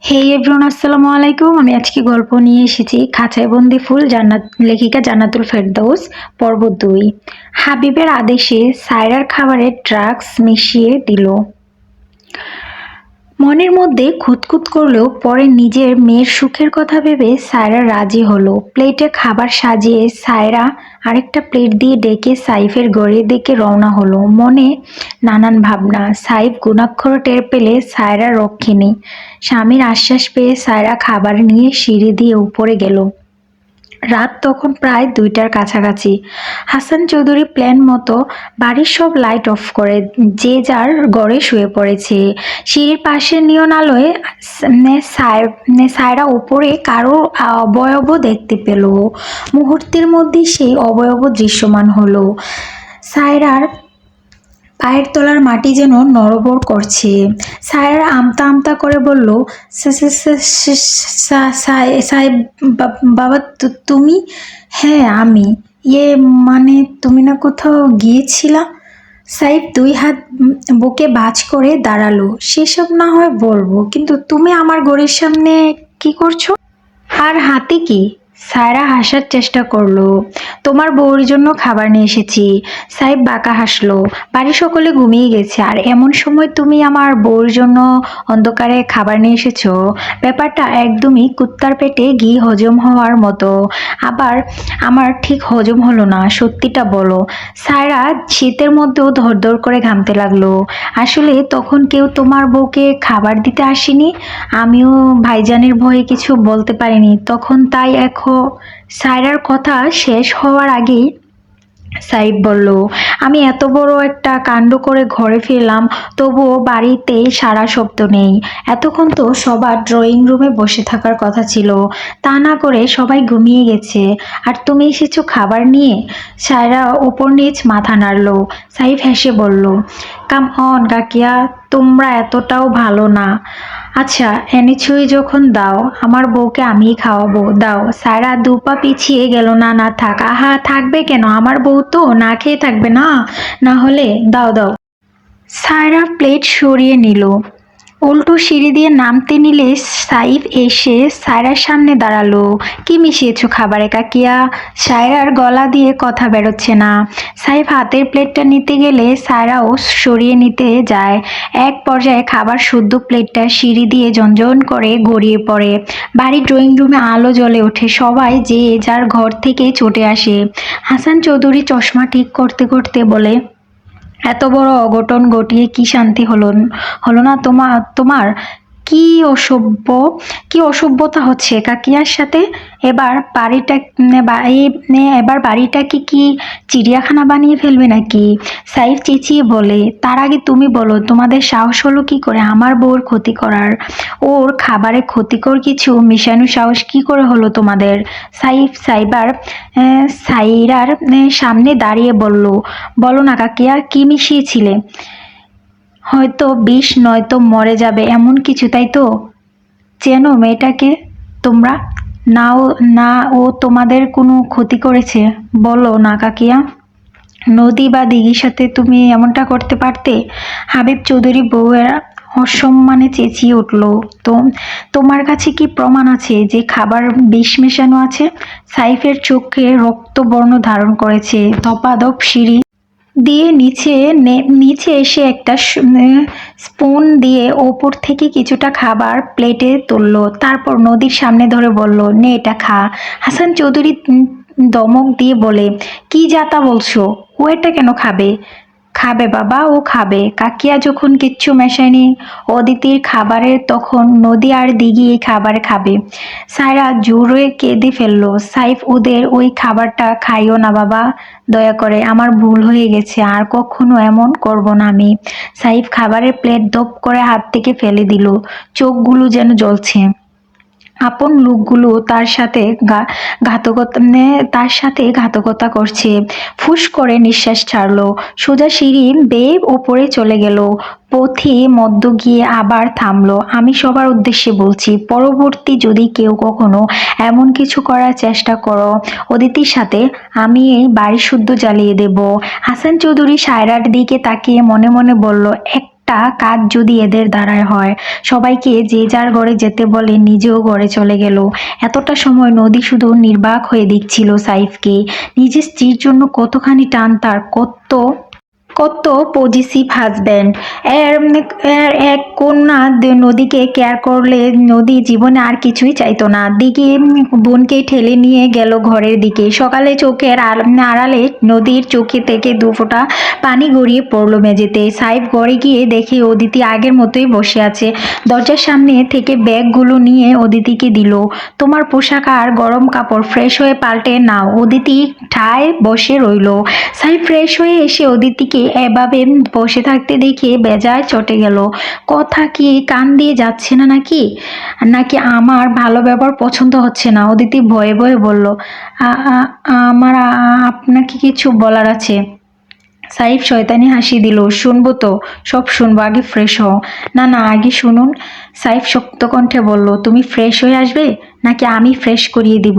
হে everyone, আসসালামু আলাইকুম। আমি আজকে গল্প নিয়ে এসেছি খাঁচায় বন্দি ফুল। লেখিকা জান্নাতুল ফেরদৌস। পর্ব 2। হাবিবের আদেশে সায়রার খাবারে ড্রাগস মিশিয়ে দিল। মনের মধ্যে খুঁতখুঁত করলেও পরে নিজের মেয়ের সুখের কথা ভেবে সায়রা রাজি হলো। প্লেটে খাবার সাজিয়ে সায়রা আরেকটা প্লেট দিয়ে ডেকে সাইফের ঘরের দিকে রওনা হলো। মনে নানান ভাবনা। সাইফ গুণাক্ষর টের পেলে সায়রা রক্ষিণী। স্বামীর আশ্বাস পেয়ে সায়রা খাবার নিয়ে সিঁড়ি দিয়ে উপরে গেল। রাত তখন প্রায় 2টার কাছাকাছি। হাসান চৌধুরী প্ল্যান মতো বাড়ির সব লাইট অফ করে যে যার ঘরে শুয়ে পড়েছে। সিঁড়ির পাশে নিয়ন আলোয় সায়রা উপরে কারো অবয়ব দেখতে পেল। মুহূর্তের মধ্যে সেই অবয়ব দৃশ্যমান হলো। সায়রার পায়ের তলার মাটি যেন নড়বড় করছে। সায়রা আমতা আমতা করে বলল, সাহেব বাবা, তুমি? হ্যাঁ আমি। মানে তুমি না কোথাও গিয়েছিলা? সাইফ 2 হাত বুকে ভাঁজ করে দাঁড়ালো। সেসব না হয় বলবো, কিন্তু তুমি আমার ঘরের সামনে কি করছো? আর হাতে কি? সায়রা হাসার চেষ্টা করলো। তোমার বউর জন্য খাবার নিয়ে এসেছি। সাহেব বাঁকা হাসলো। বাড়ির সকলে ঘুমিয়ে গেছে, আর এমন সময় তুমি আমার বউর জন্য অন্ধকারে খাবার নিয়ে এসেছো? ব্যাপারটা একদমই কুত্তার পেটে ঘি হজম হওয়ার মতো। আবার আমার ঠিক হজম হলো না, সত্যিটা বলো। সায়রা শীতের মধ্যেও ধরধর করে ঘামতে লাগলো। আসলে তখন কেউ তোমার বউকে খাবার দিতে আসেনি। আমিও ভাইজানের ভয়ে কিছু বলতে পারিনি তখন, তাই সায়রার কথা শেষ হওয়ার আগেই সাইফ বলল, আমি এত বড় একটা কাণ্ড করে ঘরে ফিরলাম, তবুও বাড়িতে সারা শব্দ নেই। এতক্ষণ তো সবার ড্রয়িং রুমে বসে থাকার কথা ছিল, তা না করে সবাই ঘুমিয়ে গেছে, আর তুমি এসেছো খাবার নিয়ে? সায়রা উপর নিচ মাথা নাড়ল। সাইফ হেসে বলল, কাম অন কাকিয়া, তোমরা এতটাও ভালো না। আচ্ছা এনেছই যখন দাও, আমার বউকে আমিই খাওয়াবো, দাও। সায়রা 2 পা পিছিয়ে গেল। না না থাক। আহা থাকবে কেন, আমার বউ তো না খেয়ে থাকবে না? না হলে দাও দাও। সায়রা প্লেট সরিয়ে নিল। উল্টো সিঁড়ি দিয়ে নামতে নিলে সাইফ এসে সায়রার সামনে দাঁড়ালো। কি মিশিয়েছো খাবারে কাকিয়া? সায়রার গলা দিয়ে কথা বেরোচ্ছে না। সাইফ হাতের প্লেটটা নিতে গেলে সায়রাও সরিয়ে নিতে যায়। এক পর্যায়ে খাবার শুদ্ধ প্লেটটা সিঁড়ি দিয়ে ঝনঝন করে গড়িয়ে পড়ে। বাড়ির ড্রয়িং রুমে আলো জ্বলে ওঠে। সবাই যে যার ঘর থেকে ছুটে আসে। হাসান চৌধুরী চশমা ঠিক করতে করতে বলে, এত বড় অঘটন ঘটিয়ে কি শান্তি হলো না তোমার? কি অসভ্য, কি অসভ্যতা হচ্ছে কাকিয়ার সাথে? এবার বাড়িটা এবার বাড়িটাকে কি চিড়িয়াখানা বানিয়ে ফেলবে নাকি? সাইফ চেঁচিয়ে বলে, তার আগে তুমি বলো, তোমাদের সাহস হলো কি করে আমার বউর ক্ষতি করার? ওর খাবারে ক্ষতিকর কিছু মিশানোর সাহস কি করে হলো তোমাদের? সাইরার সামনে দাঁড়িয়ে বলল, বলো না কাকিয়া, কি মিশিয়েছিলে? হয়তো বিষ, নয়তো মরে যাবে এমন কিছু, তাই তো? চেনো মেয়েটাকে তোমরা? না ও তোমাদের কোনো ক্ষতি করেছে? বলো না কাকিয়া। নদী বা দিঘির সাথে তুমি এমনটা করতে পারতে? হাবিব চৌধুরী বউয়ের অসম্মানে চেঁচিয়ে উঠল, তো তোমার কাছে কি প্রমাণ আছে যে খাবার বিষ মেশানো আছে? সাইফের চোখে রক্তবর্ণ ধারণ করেছে। ধপাধপ সিঁড়ি দিয়ে নিচে এসে একটা স্পুন দিয়ে ওপর থেকে কিছুটা খাবার প্লেটে তুললো। তারপর নদীর সামনে ধরে বলল, নে এটা খা। হাসান চৌধুরী ধমক দিয়ে বলে, কি যাতা বলছো? ও এটা কেন খাবে? খাবে বাবা, ও খাবে। কাকিয়া যখন কিচ্ছু মেশায়নি অদিতির খাবারে, তখন নদী আর দিঘি এই খাবার খাবে। সায়রা জোরে কেঁদে ফেললো। সাইফ, ওদের ওই খাবারটা খাইও না বাবা, দয়া করে, আমার ভুল হয়ে গেছে, আর কখনো এমন করব না আমি। সাইফ খাবারের প্লেট ধপ করে হাত থেকে ফেলে দিল। চোখগুলো যেন জ্বলছে। আপন লোকগুলো তার সাথে ঘাতকতা করছে। ফুস করে নিঃশ্বাস ছাড়লো। সোজা সিঁড়ি বেয়ে ওপরে চলে গেল। পথে মধ্য গিয়ে আবার থামলো। আমি সবার উদ্দেশ্যে বলছি, পরবর্তী যদি কেউ কখনো এমন কিছু করার চেষ্টা করো অদিতির সাথে, আমি এই বাড়ি শুদ্ধ জ্বালিয়ে দেব। হাসান চৌধুরী সায়রার দিকে তাকিয়ে মনে মনে বলল, একটা কাজ যদি এদের দ্বারায় হয়, সবাইকে যে যার ঘরে যেতে বলে নিজেও ঘরে চলে গেল। এতটা সময় নদী শুধু নির্বাক হয়ে দেখছিল সাইফকে। নিজের স্ত্রীর জন্য কতখানি টান তার, কত পজিটিভ হাজব্যান্ড। এর এর এক কন্যা নদীকে কেয়ার করলে নদী জীবনে আর কিছুই চাইতো না। দিকে বোনকে ঠেলে নিয়ে গেল ঘরের দিকে। সকালে চোখের আড়ালে নদীর চোখে থেকে দু ফোঁটা পানি গড়িয়ে পড়লো মেঝেতে। সাইফ ঘরে গিয়ে দেখে অদিতি আগের মতোই বসে আছে। দরজার সামনে থেকে ব্যাগগুলো নিয়ে অদিতিকে দিল। তোমার পোশাক আর গরম কাপড় ফ্রেশ হয়ে পাল্টে নাও। অদিতি ঠায় বসে রইল। সাইফ ফ্রেশ হয়ে এসে অদিতিকে এভাবে বসে থাকতে দেখে বেজায় চটে গেল। কথা কি কান দিয়ে যাচ্ছে না নাকি? নাকি আমার ভালো ব্যবহার পছন্দ হচ্ছে না? অদিতি ভয়ে ভয়ে বলল, আমার আপনাকে কিছু বলার আছে। সাইফ শয়তানি হাসি দিল। শুনবো তো, সব শুনবো, আগে ফ্রেশ হও। না না, আগে শুনুন। সাইফ শক্ত কণ্ঠে বলল, তুমি ফ্রেশ হয়ে আসবে নাকি আমি ফ্রেশ করিয়ে দিব?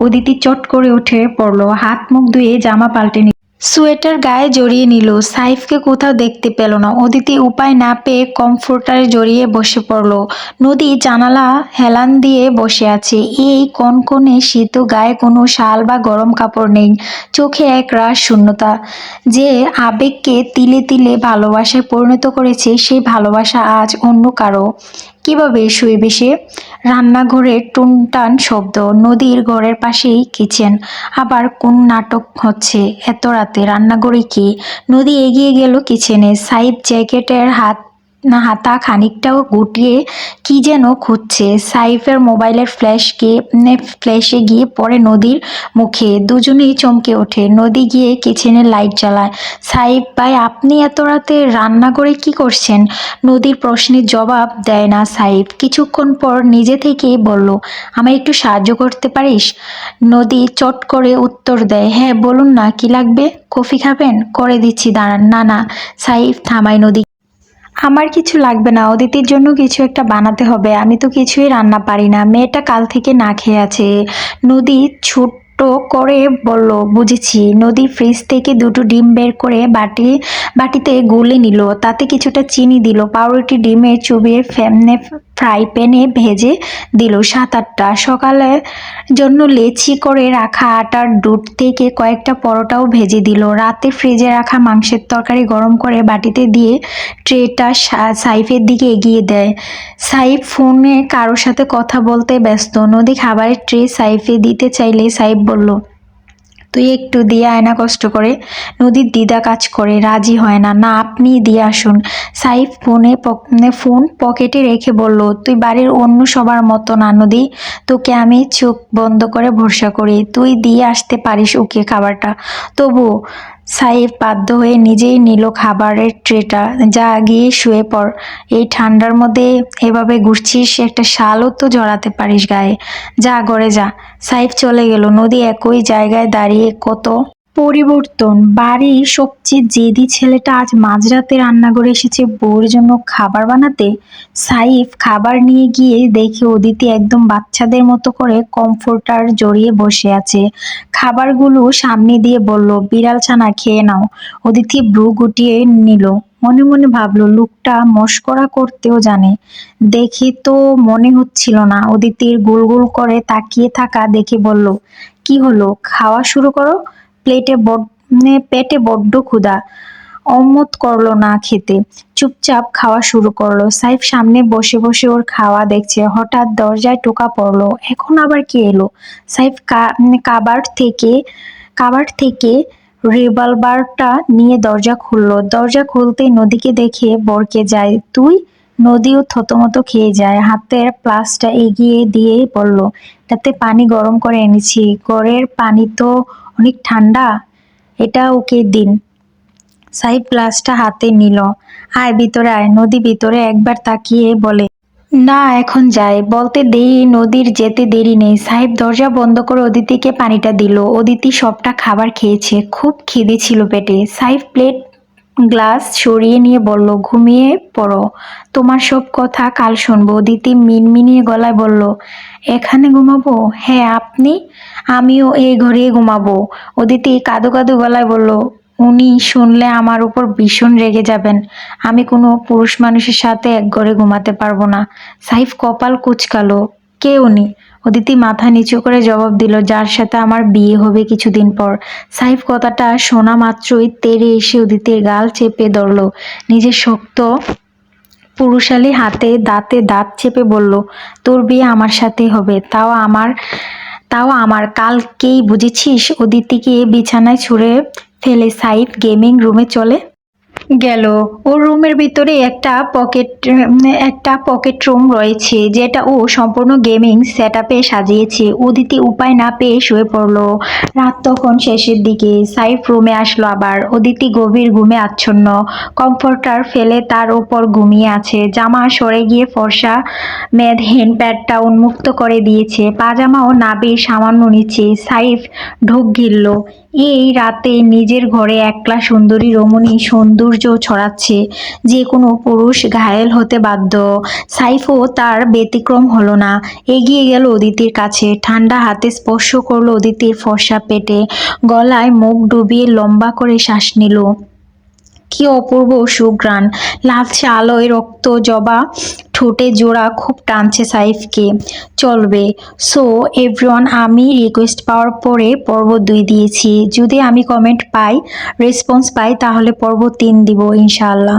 অদিতি চট করে উঠে পড়ল, হাত মুখ ধুয়ে জামা পাল্টে নিল, সোয়েটার গায়ে জড়িয়ে নিল। সাইফকে কোথাও দেখতে পেল না। অদিতি উপায় না পেয়ে কমফোর্টারে জড়িয়ে বসে পড়ল। নদী জানালা হেলান দিয়ে বসে আছে। এই কনকনে শীত, গায়ে কোনো শাল বা গরম কাপড় নেই। চোখে এক রাশ শূন্যতা। যে আবেগকে তিলে তিলে ভালোবাসায় পরিণত করেছে, সেই ভালোবাসা আজ অন্য কারো। কিভাবে শুইবে সে? রান্নাঘরের টুনটান শব্দ। নদীর ঘরের পাশেই কিচেন। আবার কোন নাটক হচ্ছে এত রাতে? রান্নাঘরে কে? নদী এগিয়ে গেল কিচেনে। সাইফ জ্যাকেটের হাতা খানিকটাও গুটিয়ে কি যেন খুঁজছে। সাইফের মোবাইলের ফ্ল্যাশে গিয়ে পড়ে নদীর মুখে। দুজনেই চমকে ওঠে। নদী গিয়ে কিচেনের লাইট জ্বালায়। সাইফ ভাই, আপনি এত রাতে রান্নাঘরে কি করছেন? নদীর প্রশ্নের জবাব দেয় না সাইফ। কিছুক্ষণ পর নিজে থেকেই বলল, আমায় একটু সাহায্য করতে পারিস? নদী চট করে উত্তর দেয়, হ্যাঁ বলুন না, কি লাগবে? কফি খাবেন? করে দিচ্ছি, দাঁড়ান। না না, সাইফ থামায় নদী। আমার কিছু লাগবে না, অদিতির জন্য কিছু একটা বানাতে হবে। আমি তো কিছুই রান্না পারি না। মেয়েটা কাল থেকে না খেয়ে আছে। নদী ছোট্ট করে বলল, বুঝেছি। নদী ফ্রিজ থেকে দুটো ডিম বের করে বাটিতে গুলে নিল। তাতে কিছুটা চিনি দিল। পাউরুটি ডিমে চুবিয়ে ফ্রাই প্যানে ভেজে দিল 7-8টা। সকালের জন্য লেচি করে রাখা আটার দুধ থেকে কয়েকটা পরোটাও ভেজে দিল। রাতে ফ্রিজে রাখা মাংসের তরকারি গরম করে বাটিতে দিয়ে ট্রেটা সাইফের দিকে এগিয়ে দেয়। সাইফ ফোনে কারোর সাথে কথা বলতে ব্যস্ত। নদী খাবারের ট্রে সাইফে দিতে চাইলে সাইফ বলল, তুই একটু দিয়ে আয় না কষ্ট করে। নদীর দ্বিধা কাজ করে, রাজি হয় না। না, আপনি দিয়ে আসুন। সাইফ ফোন পকেটে রেখে বলল, তুই বাড়ির অন্য সবার মতো না নদী, তোকে আমি চোখ বন্ধ করে ভরসা করি। তুই দিয়ে আসতে পারিস ওকে খাবারটা। তবু সাইফ বাধ্য হয়ে নিজেই নিল খাবারের ট্রেটা। যা, গিয়ে শুয়ে পড়। এই ঠান্ডার মধ্যে এভাবে ঘুরছিস, একটা শালও তো জড়াতে পারিস গায়ে। যা, ঘরে যা। সাইফ চলে গেল। নদী একই জায়গায় দাঁড়িয়ে। কত পরিবর্তন! বাড়ির সবচেয়ে জেদি ছেলেটা আজ মাঝরাতে রান্নাঘরে এসেছে বউয়ের জন্য খাবার বানাতে। সাইফ খাবার নিয়ে গিয়ে দেখে অদিতি একদম বাচ্চাদের মতো করে কমফোর্টার জড়িয়ে বসে আছে। খাবারগুলো সামনে দিয়ে বলল, বিড়াল ছানা খেয়ে নাও। অদিতি ভ্রু গুটিয়ে নিল। মনে মনে ভাবল, লোকটা মশকরা করতেও জানে। দেখে তো মনে হচ্ছিল না। অদিতির গোল গোল করে তাকিয়ে থাকা দেখে বলল, কি হলো, খাওয়া শুরু করো। পেটে বড্ড ক্ষুধা। অমত করলো না খেতে। চুপচাপ খাওয়া শুরু করলো। সাইফ সামনে বসে বসে ওর খাওয়া দেখছে। হঠাৎ দরজায় টোকা পড়লো। এখন আবার কে এলো? সাইফ কাবার থেকে রিভলভারটা নিয়ে দরজা খুললো। দরজা খুলতেই নদীকে দেখে বরকে যায়। তুই? নদীও থতমত খেয়ে যায়। হাতের প্লাসটা এগিয়ে দিয়ে বলল, এটাতে পানি গরম করে এনেছি। ঘরের পানি তো অনেক ঠান্ডা, এটা ওকে দিন। সাইফ গ্লাসটা হাতে নিল। আয় ভিতরে আয়। নদী ভিতরে একবার তাকিয়ে বলে, না এখন যাই। বলতে দেরি নদীর যেতে দেরি নেই। সাহেব দরজা বন্ধ করে অদিতিকে পানিটা দিল। অদিতি সবটা খাবার খেয়েছে। খুব খিদে ছিল পেটে। সাইফ প্লেট গ্লাস সরিয়ে নিয়ে বলল, ঘুমিয়ে পড়ো, তোমার সব কথা কাল শুনবো। অদিতি মিনমিনিয়ে গলায় বলল, এখানে ঘুমাবো? হ্যাঁ, আপনি? আমিও এই ঘরেই ঘুমাবো। অদিতি কাঁদো কাঁদো গলায় বলল, উনি শুনলে আমার উপর ভীষণ রেগে যাবেন। আমি কোনো পুরুষ মানুষের সাথে এক ঘরে ঘুমাতে পারবো না। সাইফ কপাল কুঁচকালো। কে উনি? অদিতি মাথা নিচু করে জবাব দিল, যার সাথে আমার বিয়ে হবে কিছুদিন পর। সাইফ কথাটা শোনা মাত্রই তেড়ে এসে অদিতির গাল চেপে ধরল। নিজের শক্ত পুরুষালী হাতে দাঁতে দাঁত চেপে বলল, তোর বিয়ে আমার সাথেই হবে, তাও আমার কালকেই বুঝেছিস? অদিতিকে বিছানায় ছুঁড়ে ফেলে সাইফ গেমিং রুমে চলে গেল। ওর রুমের ভিতরে একটা পকেট রুম রয়েছে, যেটা ও সম্পূর্ণ গেমিং সেটআপে সাজিয়েছে। অদিতি উপায় না পেয়ে শুয়ে পড়ল। রাত তখন শেষের দিকে। সাইফ রুমে আসলো আবার। অদিতি গভীর ঘুমে আচ্ছন্ন। কমফোর্টার ফেলে তার উপর ঘুমিয়ে আছে। জামা সরে গিয়ে ফর্সা মেদহীন পেটটা উন্মুক্ত করে দিয়েছে। পাজামাও নাভির সামান্য নিচে। সাইফ ঢোক গিলল। এই রাতে নিজের ঘরে একলা সুন্দরী রমণী সৌন্দর্য ছড়াচ্ছে, যে কোনো পুরুষ ঘায়েল হতে বাধ্য। সাইফও তার ব্যতিক্রম হলো না। এগিয়ে গেল অদিতির কাছে, ঠান্ডা হাতে স্পর্শ করলো অদিতির ফর্সা পেটে। গলায় মুখ ডুবিয়ে লম্বা করে শ্বাস নিল। কি অপূর্ব সুঘ্রাণ! লালচে আলোয় রক্ত জবা ঠোঁটে জোড়া খুব টানছে সাইফকে। চলবে। সো এভরিওয়ান, আমি রিকোয়েস্ট পাওয়ার পরে পর্ব 2 দিয়েছি। যদি আমি কমেন্ট পাই, রেসপন্স পাই, তাহলে পর্ব 3 দিব ইনশাআল্লাহ।